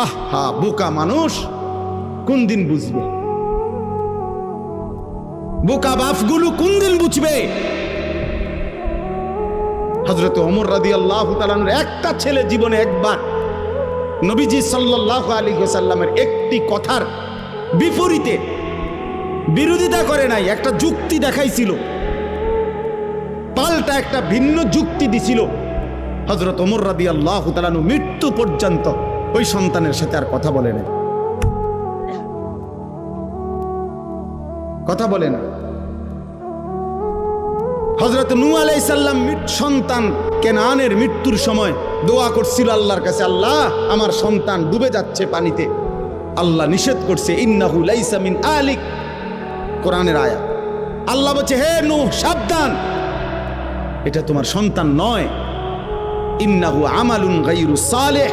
আহা, বোকা মানুষ কোন দিন বুঝবে? বোকা বাপগুলো কোন দিন বুঝবে? হযরত ওমর রাদিয়াল্লাহু তাআলা আনহু একটা ছেলে জীবনে একবার নবীজি সাল্লাল্লাহু আলাইহি ওয়াসাল্লামের একটি কথার বিপরীতে বিরোধিতা করে নাই, একটা যুক্তি দেখাইছিল, পাল্টা একটা ভিন্ন যুক্তি দিছিল। হযরত ওমর রাদিয়াল্লাহু তাআলা আনহু মৃত্যু পর্যন্ত ওই সন্তানের সাথে আর কথা বলে না, কথা বলে না। হযরত নূহ আলাইহিস সালাম সন্তান কেনানের মৃত্যুর সময় দোয়া করছিল আল্লাহর কাছে, আল্লাহ আমার সন্তান ডুবে যাচ্ছে পানিতে। আল্লাহ নিষেধ করছে, ইন্নাহু লাইসা মিন আলিক, কোরআনের আয়াত। আল্লাহ বলছে, হে নূহ সাবধান, এটা তোমার সন্তান নয়। ইন্নাহু আমালুন গায়রু সালিহ,